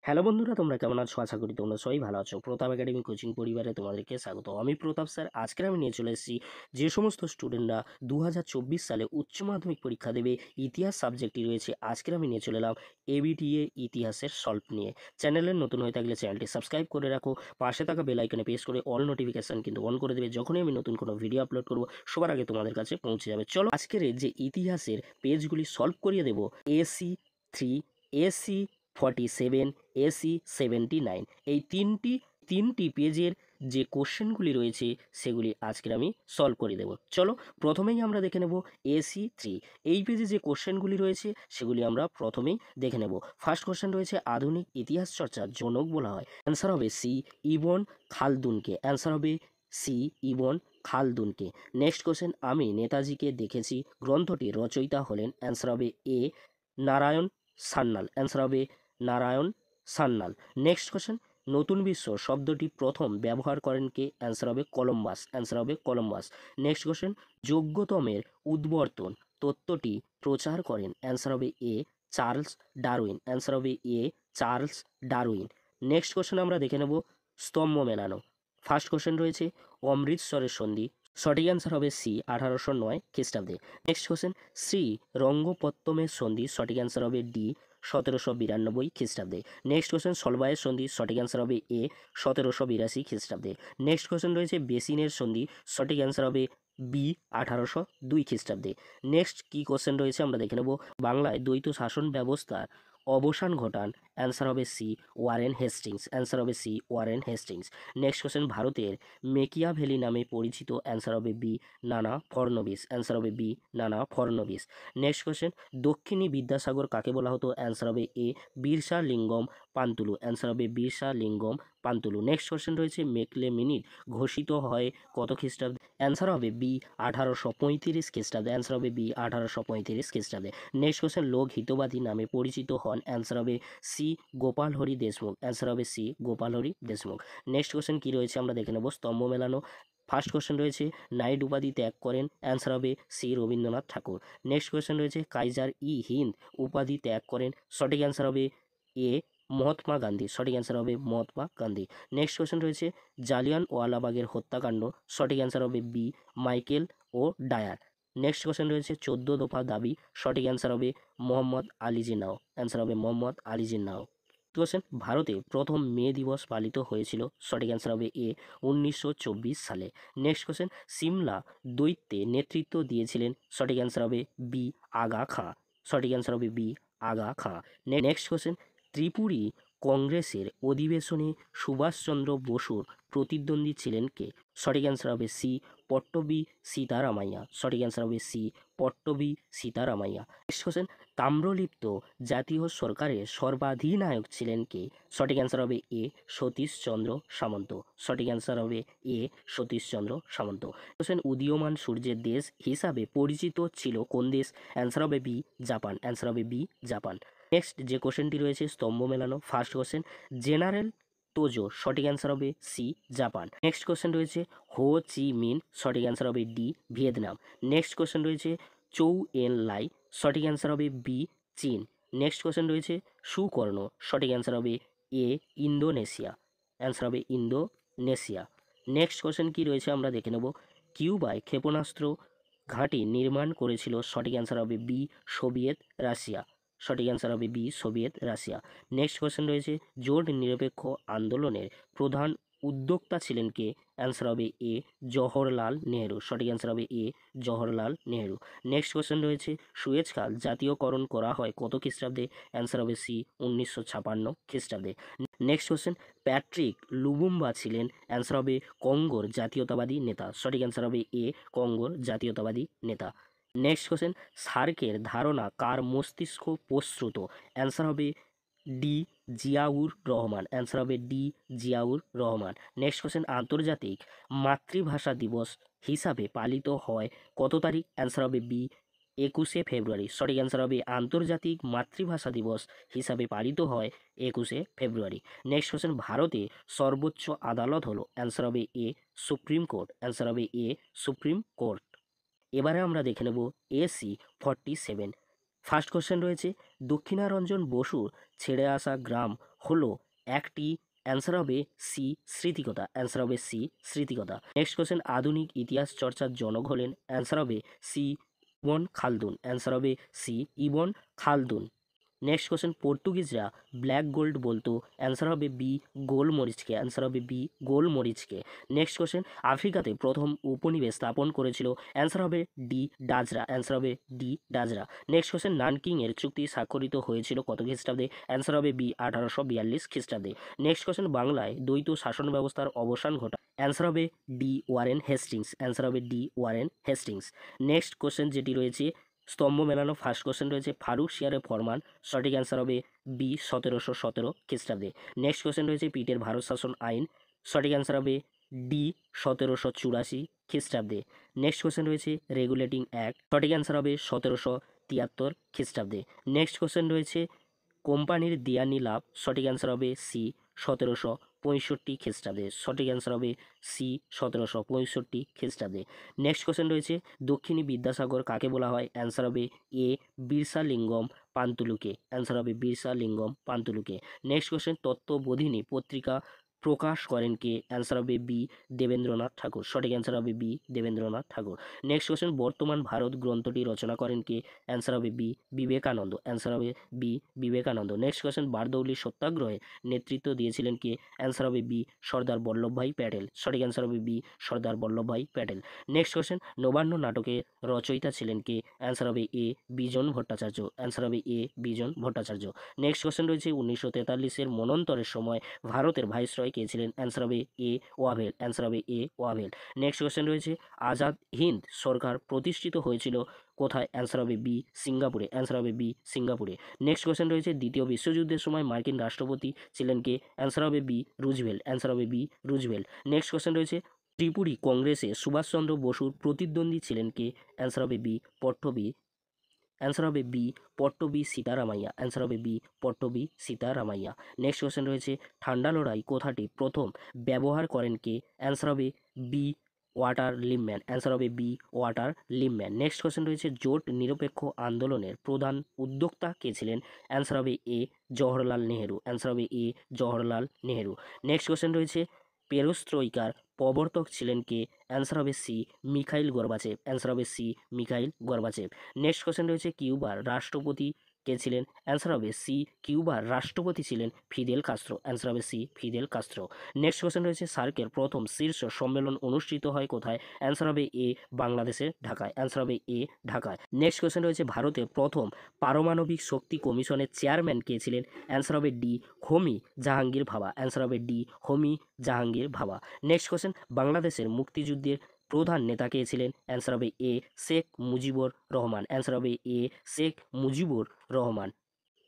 Hello বন্ধুরা, তোমরা কেমন আছো? আশা করি তোমরা সবাই ভালো আছো। প্রতাপ একাডেমি কোচিং পরিবারে তোমাদেরকে স্বাগত। আমি প্রতাপ স্যার। আজকের আমি নিয়ে চলে এসেছি যে সমস্ত স্টুডেন্টরা 2024 সালে উচ্চ মাধ্যমিক পরীক্ষা দেবে, ইতিহাস সাবজেক্টটি রয়েছে। আজকের আমি নিয়ে চলে এলাম এবিটিএ ইতিহাসের সলভ নিয়ে। চ্যানেলে নতুন হয়ে থাকলে চ্যানেলটি সাবস্ক্রাইব করে রাখো, পাশে থাকা বেল আইকনে প্রেস করে অল নোটিফিকেশন কিন্তু অন করে দেবে। যখনই আমি নতুন কোনো ভিডিও আপলোড করব সবার আগে তোমাদের কাছে পৌঁছে যাবে। চলো আজকের এই যে ইতিহাসের পেজগুলি সলভ করিয়ে দেবো। AC3, AC47, AC79, এই তিনটি পেজের যে কোশ্চেনগুলি রয়েছে সেগুলি আজকের আমি সলভ করে দেব। চলো প্রথমেই আমরা দেখে নেব AC3। এই পেজে যে কোশ্চেনগুলি রয়েছে সেগুলি আমরা প্রথমেই দেখে নেব। ফার্স্ট কোশ্চেন রয়েছে, আধুনিক ইতিহাস চর্চার জনক বলা হয়। অ্যান্সার হবে সি, ইবন খালদুনকে। অ্যান্সার হবে সি, ইবন খালদুনকে। নেক্সট কোশ্চেন, আমি নেতাজিকে দেখেছি গ্রন্থটির রচয়িতা হলেন। অ্যান্সার হবে এ, নারায়ণ সান্যাল। অ্যান্সার হবে নারায়ণ সান্যাল। নেক্সট কোশ্চেন, নতুন বিশ্ব শব্দটি প্রথম ব্যবহার করেন কে? অ্যান্সার হবে কলম্বাস। অ্যান্সার হবে কলম্বাস। নেক্সট কোশ্চেন, যোগ্যতমের উদ্বর্তন তত্ত্বটি প্রচার করেন। অ্যান্সার হবে এ, চার্লস ডারউইন। অ্যান্সার হবে এ, চার্লস ডারউইন। নেক্সট কোশ্চেন আমরা দেখে নেব স্তম্ভ মেলানো। ফার্স্ট কোশ্চেন রয়েছে, অমৃতসরের সন্ধি। সঠিক অ্যান্সার হবে সি, 1809 খ্রিস্টাব্দে। নেক্সট কোশ্চেন, শ্রী রঙ্গপত্তমের সন্ধি। সঠিক অ্যান্সার হবে ডি, 1792 খ্রিস্টাব্দে। নেক্সট কোশ্চেন, সলবায়ের সন্ধি। সঠিক অ্যান্সার হবে এ, 1782 খ্রিস্টাব্দে। নেক্সট কোশ্চেন রয়েছে বেসিনের সন্ধি। সঠিক অ্যান্সার হবে বি, 1802 খ্রিস্টাব্দে। নেক্সট কি কোশ্চেন রয়েছে আমরা দেখে নেব, বাংলায় দ্বৈত শাসন ব্যবস্থার অবসান ঘটান। অ্যান্সার হবে সি, ওয়ারেন হেস্টিংস। অ্যান্সার হবে C, Warren Hastings. Next question, ভারতের মেকিয়াভেলি নামে পরিচিত। অ্যান্সার হবে বি, নানা ফড়নবিস। অ্যান্সার হবে বি, নানা ফড়নবিস। নেক্সট কোশ্চেন, দক্ষিণী বিদ্যাসাগর কাকে বলা হতো? অ্যান্সার হবে এ, বিরসা লিঙ্গম পান্তুলু। অ্যান্সার হবে বিরসা লিঙ্গম পান্তুলু। নেক্সট কোশ্চেন রয়েছে, মেকলে মিনিট ঘোষিত হয় কত খ্রিস্টাব্দে? অ্যান্সার হবে বি, 1835 খ্রিস্টাব্দে। অ্যান্সার হবে বি, 1835 খ্রিস্টাব্দে। নেক্সট কোশ্চেন, লোক হিতবাদী নামে পরিচিত হন। অ্যান্সার হবে সি, গোপাল হরি দেশমুখ। অ্যান্সার হবে C, Gopal Hari Deshmukh. Next question কি রয়েছে আমরা দেখে নেব, স্তম্ভ মেলানো। ফার্স্ট কোশ্চেন রয়েছে, নাইট উপাধি ত্যাগ করেন। অ্যান্সার হবে সি, রবীন্দ্রনাথ ঠাকুর। নেক্সট কোশ্চেন রয়েছে, কাইজার ই হিন্দ উপাধি ত্যাগ করেন। সঠিক অ্যান্সার হবে এ, মহাত্মা গান্ধী। সঠিক অ্যান্সার হবে মহাত্মা গান্ধী। নেক্সট কোশ্চেন রয়েছে, জালিয়ানওয়ালাবাগের হত্যাকাণ্ড। সঠিক অ্যান্সার হবে বি, মাইকেল ও ডায়ার। নেক্সট কোশ্চেন রয়েছে, 14 দফা দাবি। সঠিক অ্যান্সার হবে মোহাম্মদ আলী জিন্নাহ। অ্যান্সার হবে মোহাম্মদ আলী জিন্নাহ। কোশ্চেন, ভারতে প্রথম মে দিবস পালিত হয়েছিল। সঠিক অ্যান্সার হবে এ, 1924 সালে। নেক্সট কোশ্চেন, সিমলা দৈত্যে নেতৃত্ব দিয়েছিলেন। সঠিক অ্যান্সার হবে বি, আগা খাঁ। সঠিক অ্যান্সার হবে বি, আগা খাঁ। নেক্সট কোশ্চেন, ত্রিপুরী কংগ্রেসের অধিবেশনে সুভাষচন্দ্র বসুর প্রতিদ্বন্দ্বী ছিলেন কে? সঠিক অ্যান্সার হবে সি, পট্টবি সীতারামাইয়া। সঠিক অ্যান্সার হবে C, Pattabhi Sitaramayya. Next question, Tamralipta জাতীয় সরকারের সর্বাধিনায়ক ছিলেন কে? সঠিক অ্যান্সার হবে এ, সতীশচন্দ্র সামন্ত। সঠিক অ্যান্সার হবে এ, সতীশচন্দ্র সামন্ত। কোশ্চেন, উদীয়মান সূর্যের দেশ হিসাবে পরিচিত ছিল কোন দেশ? অ্যান্সার হবে বি, জাপান। অ্যান্সার হবে বি, জাপান। নেক্সট যে কোশ্চেনটি রয়েছে স্তম্ভ মেলানো। First question, general Tojo. সঠিক অ্যান্সার হবে সি, জাপান। নেক্সট কোশ্চেন রয়েছে, হো চি মিন। সঠিক অ্যান্সার হবে ডি, ভিয়েতনাম। নেক্সট কোশ্চেন রয়েছে, চৌ এন লাই। সঠিক অ্যান্সার হবে বি, চীন। নেক্সট কোশ্চেন রয়েছে, সুকর্ণ। সঠিক অ্যান্সার হবে এ, ইন্দোনেশিয়া। অ্যান্সার হবে ইন্দোনেশিয়া। নেক্সট কোশ্চেন কি রয়েছে আমরা দেখে নেব, কিউবায় ক্ষেপণাস্ত্র ঘাঁটি নির্মাণ করেছিল। সঠিক অ্যান্সার হবে বি, সোভিয়েত রাশিয়া। সঠিক অ্যান্সার হবে B, Soviet Russia. Next question রয়েছে, জোট নিরপেক্ষ আন্দোলনের প্রধান উদ্যোক্তা ছিলেন কে? অ্যান্সার হবে এ, জওহরলাল নেহেরু। সঠিক অ্যান্সার হবে A, Jawaharlal Nehru. Next question রয়েছে, সুয়েজ খাল জাতীয়করণ করা হয় কত খ্রিস্টাব্দে? অ্যান্সার হবে সি, 1956 খ্রিস্টাব্দে। নেক্সট কোশ্চেন, প্যাট্রিক লুবুম্বা ছিলেন। অ্যান্সার হবে কঙ্গোর জাতীয়তাবাদী নেতা। সঠিক অ্যান্সার হবে এ, কঙ্গোর জাতীয়তাবাদী নেতা। নেক্সট কোশ্চেন, সার্কের ধারণা কার মস্তিষ্ক প্রসূত? অ্যান্সার হবে ডি, জিয়াউর রহমান। অ্যান্সার হবে D, Ziaur Rahman. Next question, আন্তর্জাতিক মাতৃভাষা দিবস হিসাবে পালিত হয় কত তারিখ? অ্যান্সার হবে বি, 21শে ফেব্রুয়ারি। সঠিক অ্যান্সার হবে আন্তর্জাতিক মাতৃভাষা দিবস হিসাবে পালিত হয় 21শে ফেব্রুয়ারি। নেক্সট কোশ্চেন, ভারতে সর্বোচ্চ আদালত হলো? অ্যান্সার হবে এ, সুপ্রিম কোর্ট। অ্যান্সার হবে এ, সুপ্রিম কোর্ট। এবারে আমরা দেখে নেব AC47। ফার্স্ট কোশ্চেন রয়েছে, দক্ষিণারঞ্জন বসুর ছেড়ে আসা গ্রাম হলো একটি, অ্যান্সার হবে সি স্মৃতিকথা, অ্যান্সার হবে সি স্মৃতিকথা। নেক্সট কোশ্চেন, আধুনিক ইতিহাস চর্চার জনক হলেন, অ্যান্সার হবে সি ইবন খালদুন, অ্যান্সার হবে C Ibn Khaldun. Next question, পর্তুগিজরা ব্ল্যাক গোল্ড বলতো, অ্যান্সার হবে বি গোলমরিচকে, অ্যান্সার হবে বি গোলমরিচকে। নেক্সট কোশ্চেন, আফ্রিকাতে প্রথম উপনিবেশ স্থাপন করেছিল, অ্যান্সার হবে ডি ডাজরা, অ্যান্সার হবে ডি ডাজরা। নেক্সট কোশ্চেন, নানকিংয়ের চুক্তি স্বাক্ষরিত হয়েছিল কত খ্রিস্টাব্দে, অ্যান্সার হবে বি 1842 খ্রিস্টাব্দে। নেক্সট কোশ্চেন, বাংলায় দ্বৈত শাসন ব্যবস্থার অবসান ঘটা, অ্যান্সার হবে ডি ওয়ারেন হেস্টিংস, অ্যান্সার হবে D Warren Hastings. Next question যেটি রয়েছে স্তম্ভ মেলানো, ফার্স্ট কোশ্চেন রয়েছে ফারুক শিয়ারের ফরমান, সঠিক অ্যান্সার হবে বি 1717 খ্রিস্টাব্দে। নেক্সট কোশ্চেন রয়েছে পিটের ভারত শাসন আইন, সঠিক অ্যান্সার হবে ডি 1784 খ্রিস্টাব্দে। নেক্সট কোশ্চেন রয়েছে রেগুলেটিং অ্যাক্ট, সঠিক অ্যান্সার হবে 1773 খ্রিস্টাব্দে। নেক্সট কোশ্চেন রয়েছে কোম্পানির দেয়ানি লাভ, সঠিক অ্যান্সার হবে সি 1765 খ্রিস্টাব্দে, সঠিক অ্যান্সার হবে সি 1765 খ্রিস্টাব্দে। নেক্সট কোশ্চেন রয়েছে দক্ষিণী বিদ্যাসাগর কাকে বলা হয়, অ্যান্সার হবে এ বীরসালিঙ্গম পান্তুলুকে, অ্যান্সার হবে বীরসালিঙ্গম পান্তুলুকে। নেক্সট কোশ্চেন, তত্ত্ববোধিনী পত্রিকা প্রকাশ করেন কে, অ্যান্সার হবে বি দেবেন্দ্রনাথ ঠাকুর, সঠিক অ্যান্সার হবে B Debendranath Thakur. Next question, Bartaman Bharat গ্রন্থটি রচনা করেন কে, অ্যান্সার হবে বি বিবেকানন্দ, অ্যান্সার হবে B Vivekananda. Next question, Bardoli সত্যাগ্রহে নেতৃত্ব দিয়েছিলেন কে, অ্যান্সার হবে বি সর্দার বল্লভভাই প্যাটেল, সঠিক অ্যান্সার হবে B Sardar Vallabhbhai Patel. Next question, Nabanna নাটকের রচয়িতা ছিলেন কে, অ্যান্সার হবে এ বিজন ভট্টাচার্য, অ্যান্সার হবে এ বিজন ভট্টাচার্য। নেক্সট কোশ্চেন রয়েছে 1943-এর মনন্তরের সময় ভারতের ভাইসরয় কে ছিলেন, অ্যান্সার হবে এ ওয়াভেল, অ্যান্সার হবে এ ওয়াভেল। নেক্সট কোশ্চেন রয়েছে আজাদ হিন্দ সরকার প্রতিষ্ঠিত হয়েছিল কোথায়, অ্যান্সার হবে বি সিঙ্গাপুরে, অ্যান্সার হবে বি সিঙ্গাপুরে। নেক্সট কোশ্চেন রয়েছে দ্বিতীয় বিশ্বযুদ্ধের সময় মার্কিন রাষ্ট্রপতি ছিলেন কে, অ্যান্সার হবে বি রুজভেল্ট, অ্যান্সার হবে বি রুজভেল্ট। নেক্সট কোশ্চেন রয়েছে ত্রিপুরী কংগ্রেসে সুভাষচন্দ্র বসুর প্রতিদ্বন্দ্বী ছিলেন কে, অ্যান্সার হবে বি পট্টবী, অ্যান্সার হবে বি পট্টবী সীতারামাইয়া, অ্যান্সার হবে B Pattabhi Sitaramayya. Next question রয়েছে ঠান্ডা লড়াই কথাটি প্রথম ব্যবহার করেন কে, অ্যান্সার হবে বি ওয়াটার লিপম্যান, অ্যান্সার হবে B Walter Lippmann. Next question রয়েছে জোট নিরপেক্ষ আন্দোলনের প্রধান উদ্যোক্তা কে ছিলেন, অ্যান্সার হবে এ জওহরলাল নেহেরু, অ্যান্সার হবে A Jawaharlal Nehru. Next question রয়েছে পেরোস্ত্রয়িকার প্রবর্তক ছিলেন কে, অ্যান্সার হবে সি মিখাইল গর্বাচেভ, অ্যান্সার হবে C Mikhail Gorbachev. Next question রয়েছে কিউবার রাষ্ট্রপতি কে ছিলেন, অ্যান্সার হবে সি কিউবার রাষ্ট্রপতি ছিলেন ফিদেল কাস্ত্রো, অ্যান্সার হবে C Fidel Castro. Next question রয়েছে সার্কের প্রথম শীর্ষ সম্মেলন অনুষ্ঠিত হয় কোথায়, অ্যান্সার হবে এ বাংলাদেশের ঢাকায়, অ্যান্সার হবে এ ঢাকায়। নেক্সট কোশ্চেন রয়েছে ভারতের প্রথম পারমাণবিক শক্তি কমিশনের চেয়ারম্যান কে ছিলেন, অ্যান্সার হবে ডি হোমি জাহাঙ্গীর ভাবা, অ্যান্সার হবে ডি হোমি জাহাঙ্গীর ভাবা। নেক্সট কোশ্চেন, বাংলাদেশের মুক্তিযুদ্ধের প্রধান নেতা কে ছিলেন, অ্যান্সার হবে এ শেখ মুজিবুর রহমান, অ্যান্সার হবে এ শেখ মুজিবুর রহমান।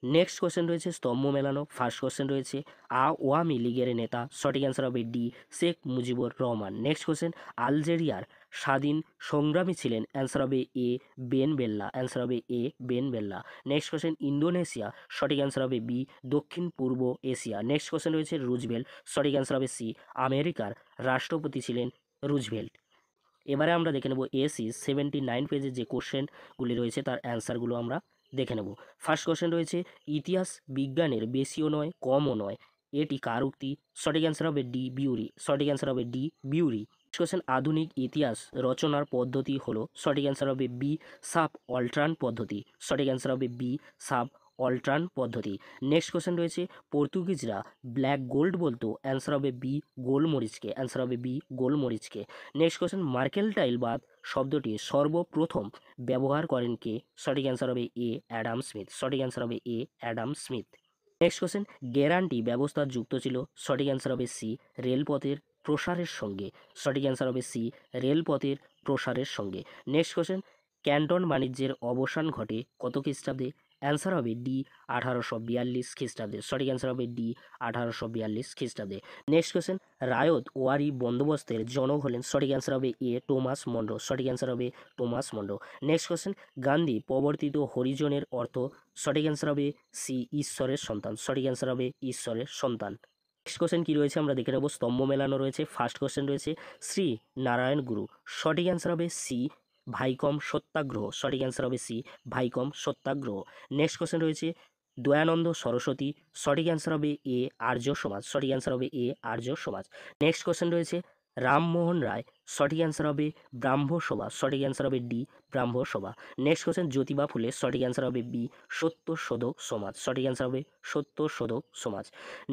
নেক্সট কোশ্চেন রয়েছে স্তম্ভ মেলানো, ফার্স্ট কোশ্চেন রয়েছে আওয়ামী লীগের নেতা, সঠিক অ্যান্সার হবে D Sheikh Mujibur Rahman. Next question, আলজেরিয়ার স্বাধীন সংগ্রামী ছিলেন, অ্যান্সার হবে এ বেন বেল্লা, অ্যান্সার হবে এ বেন বেল্লা। নেক্সট কোশ্চেন, ইন্দোনেশিয়া, সঠিক অ্যান্সার হবে বি দক্ষিণ পূর্ব এশিয়া। নেক্সট কোশ্চেন রয়েছে রুজভেল্ট, সঠিক অ্যান্সার হবে সি আমেরিকার রাষ্ট্রপতি ছিলেন রুজভেল্ট। এবারে আমরা দেখে নেব এসি 79 পেজে যে কোশ্চেনগুলি রয়েছে তার অ্যান্সারগুলো আমরা দেখে নেব। ফার্স্ট কোশ্চেন রয়েছে ইতিহাস বিজ্ঞানের বেশিও নয় কমও নয়, এটি কার উক্তি, সঠিক অ্যান্সার হবে ডি বিউরি, সঠিক অ্যান্সার হবে ডি বিউরি। কোশ্চেন, আধুনিক ইতিহাস রচনার পদ্ধতি হলো, সঠিক অ্যান্সার হবে বি সাব অল্ট্রান পদ্ধতি, সঠিক অ্যান্সার হবে বি সাব অল্ট্রান পদ্ধতি। নেক্সট কোশ্চেন রয়েছে পর্তুগিজরা ব্ল্যাক গোল্ড বলতো, অ্যান্সার হবে বি গোলমরিচকে, অ্যান্সার হবে বি গোলমরিচকে। নেক্সট কোশ্চেন, মার্কেলটাইল বাদ শব্দটি সর্বপ্রথম ব্যবহার করেন কে, সঠিক অ্যান্সার হবে এ অ্যাডাম স্মিথ, সঠিক অ্যান্সার হবে A Adam Smith. Next question, guarantee ব্যবস্থা যুক্ত ছিল, সঠিক অ্যান্সার হবে সি রেলপথের প্রসারের সঙ্গে, সঠিক অ্যান্সার হবে সি রেলপথের প্রসারের সঙ্গে। নেক্সট কোশ্চেন, ক্যান্টন বাণিজ্যের অবসান ঘটে কত খ্রিস্টাব্দে, অ্যান্সার হবে ডি 1842 খ্রিস্টাব্দে, সঠিক অ্যান্সার হবে ডি 1842 খ্রিস্টাব্দে। নেক্সট কোশ্চেন, রায়ত ওয়ারি বন্দোবস্তের জনক হলেন, সঠিক অ্যান্সার হবে এ টমাস মনরো, সঠিক অ্যান্সার হবে Thomas Munro. Next question, Gandhi প্রবর্তিত হরিজনের অর্থ, সঠিক অ্যান্সার হবে সি ঈশ্বরের সন্তান, সঠিক অ্যান্সার হবে ঈশ্বরের সন্তান। নেক্সট কোশ্চেন কি রয়েছে আমরা দেখে নেব, স্তম্ভ মেলানো রয়েছে। ফার্স্ট কোশ্চেন রয়েছে শ্রী নারায়ণ গুরু, সঠিক অ্যান্সার হবে সি ভাইকম সত্যাগ্রহ, সঠিক অ্যান্সার হবে সি ভাইকম সত্যাগ্রহ। নেক্সট কোশ্চেন রয়েছে দয়ানন্দ সরস্বতী, সঠিক অ্যান্সার হবে এ আর্য সমাজ, সঠিক অ্যান্সার হবে এ আর্য সমাজ। নেক্সট কোশ্চেন রয়েছে রামমোহন রায়, সঠিক অ্যান্সার হবে ব্রাহ্ম সভা, সঠিক অ্যান্সার হবে ডি ব্রাহ্ম সভা। নেক্সট কোশ্চেন জ্যোতিবা ফুলে, সঠিক অ্যান্সার হবে বি সত্যশোধক সমাজ, সঠিক অ্যান্সার হবে সত্যশোধক সমাজ।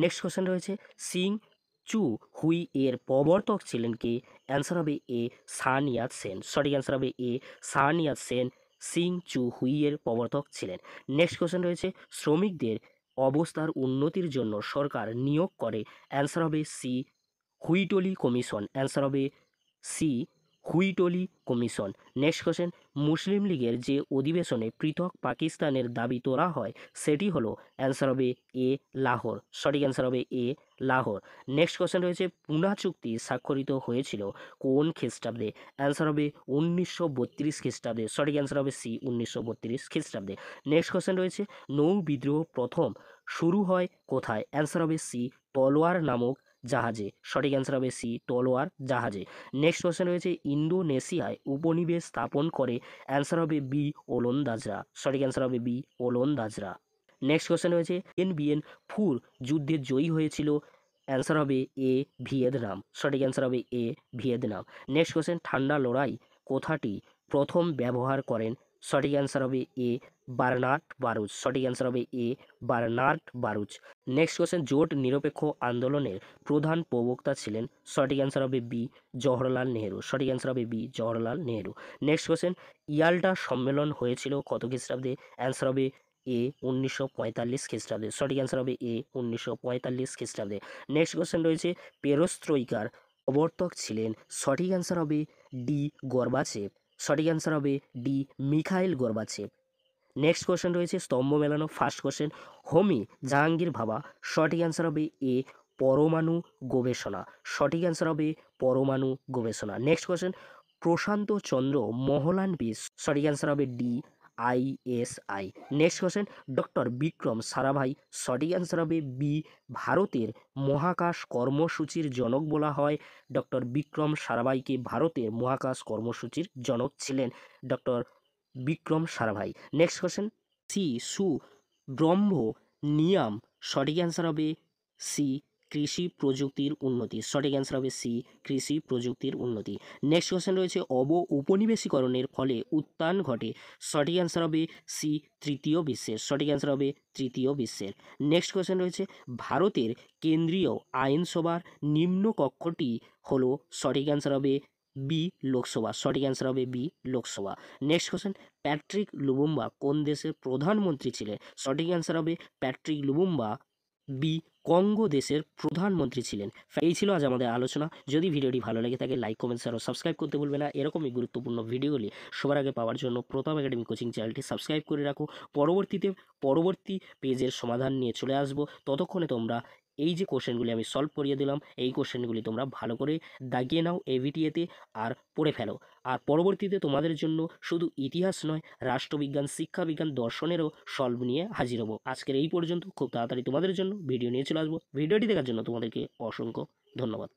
নেক্সট কোশ্চেন রয়েছে সিং চু হুই এর প্রবর্তক ছিলেন কে? অ্যান্সার হবে এ সান ইয়াত সেন, সঠিক অ্যান্সার হবে এ সান ইয়াত সেন সিং চু হুই এর প্রবর্তক ছিলেন। নেক্সট কোশ্চেন রয়েছে শ্রমিকদের অবস্থার উন্নতির জন্য সরকার নিয়োগ করে, অ্যান্সার হবে সি হুইটলি কমিশন, অ্যান্সার হবে C Whitley commission. Next question মুসলিম লীগের যে অধিবেশনে পৃথক পাকিস্তানের দাবি তোলা হয় সেটি হলো, অ্যান্সার হবে এ লাহোর, সঠিক অ্যান্সার হবে এ লাহোর। নেক্সট কোশ্চেন রয়েছে পুনা চুক্তি স্বাক্ষরিত হয়েছিল কোন খ্রিস্টাব্দে? অ্যান্সার হবে 1932 খ্রিস্টাব্দে, সঠিক অ্যান্সার হবে সি 1932 খ্রিস্টাব্দে। নেক্সট কোশ্চেন রয়েছে নৌ বিদ্রোহ প্রথম শুরু হয় কোথায়? অ্যান্সার হবে সি তলোয়ার নামক জাহাজে, সঠিক অ্যান্সার হবে সি তলোয়ার জাহাজে। নেক্সট কোশ্চেন রয়েছে ইন্দোনেশিয়ায় উপনিবেশ স্থাপন করে, অ্যান্সার হবে বি ওলন্দাজরা, সঠিক অ্যান্সার হবে বি ওলন্দাজরা। নেক্সট কোশ্চেন রয়েছে বিএন ফুর যুদ্ধে জয়ী হয়েছিল, অ্যান্সার হবে এ ভিয়েতনাম, সঠিক অ্যান্সার হবে এ ভিয়েতনাম। নেক্সট কোশ্চেন ঠান্ডা লড়াই কথাটি প্রথম ব্যবহার করেন, সঠিক অ্যান্সার হবে এ বার্নার্ড বারুচ, সঠিক অ্যান্সার হবে এ বার্নার্ড বারুচ। নেক্সট কোশ্চেন জোট নিরপেক্ষ আন্দোলনের প্রধান প্রবক্তা ছিলেন, সঠিক অ্যান্সার হবে বি জওহরলাল নেহেরু, সঠিক অ্যান্সার হবে B Jawaharlal Nehru. Next question Yalta সম্মেলন হয়েছিল কত খ্রিস্টাব্দে? অ্যান্সার হবে এ 1945 খ্রিস্টাব্দে, সঠিক অ্যান্সার হবে এ 1945 খ্রিস্টাব্দে। নেক্সট কোশ্চেন রয়েছে পেরোস্ত্রইকার প্রবর্তক ছিলেন, সঠিক অ্যান্সার হবে ডি গর্বাচেভ, সঠিক অ্যান্সার হবে D Mikhail Gorbachev. Next question রয়েছে স্তম্ভ মেলানো, ফার্স্ট কোশ্চেন হোমি জাহাঙ্গীর ভাবা, সঠিক অ্যান্সার হবে এ পরমাণু গবেষণা, সঠিক অ্যান্সার হবে পরমাণু গবেষণা। নেক্সট কোশ্চেন প্রশান্ত চন্দ্র মহলানবিশ, সঠিক অ্যান্সার হবে D ISI. Next question doctor Vikram Sarabhai, সঠিক অ্যান্সার হবে বি ভারতের মহাকাশ কর্মসূচির জনক বলা হয়, ডক্টর বিক্রম সারাভাইকে ভারতের মহাকাশ কর্মসূচির জনক ছিলেন doctor Vikram Sarabhai. Next question সি সু ব্রহ্ম নিয়াম, সঠিক অ্যান্সার হবে সি কৃষি প্রযুক্তির উন্নতি, সঠিক অ্যান্সার হবে সি কৃষি প্রযুক্তির উন্নতি। নেক্সট কোশ্চেন রয়েছে উপনিবেশীকরণের ফলে উত্থান ঘটে, সঠিক অ্যান্সার হবে সি তৃতীয় বিশ্বের, সঠিক অ্যান্সার হবে তৃতীয় বিশ্বের। নেক্সট কোশ্চেন রয়েছে ভারতের কেন্দ্রীয় আইনসভার নিম্ন কক্ষটি হলো, সঠিক অ্যান্সার হবে বি লোকসভা, সঠিক অ্যান্সার হবে B Lok Sabha. Next question Patrick Lumumba কোন দেশের প্রধানমন্ত্রী ছিলেন? সঠিক অ্যান্সার হবে প্যাট্রিক লুমুম্বা বি কঙ্গো দেশের প্রধানমন্ত্রী ছিলেন। এই ছিল আজ আমাদের আলোচনা। যদি ভিডিওটি ভালো লেগে থাকে লাইক কমেন্ট শেয়ার ও সাবস্ক্রাইব করতে ভুলবে না। এরকমই গুরুত্বপূর্ণ ভিডিওগুলি সবার আগে পাওয়ার জন্য প্রতাপ একাডেমি কোচিং চ্যানেলটি সাবস্ক্রাইব করে রাখো। পরবর্তী পেজের সমাধান নিয়ে চলে আসবো। ততক্ষণে তোমরা এই যে কোশ্চেনগুলি আমি সলভ করিয়ে দিলাম, এই কোশ্চেনগুলি তোমরা ভালো করে দাগিয়ে নাও এভিটিএতে আর পড়ে ফেলো। আর পরবর্তীতে তোমাদের জন্য শুধু ইতিহাস নয়, রাষ্ট্রবিজ্ঞান, শিক্ষাবিজ্ঞান, দর্শনেরও সলভ নিয়ে হাজির হব। আজকের এই পর্যন্ত, খুব তাড়াতাড়ি তোমাদের জন্য ভিডিও নিয়ে চলে আসবো। ভিডিওটি দেখার জন্য তোমাদেরকে অসংখ্য ধন্যবাদ।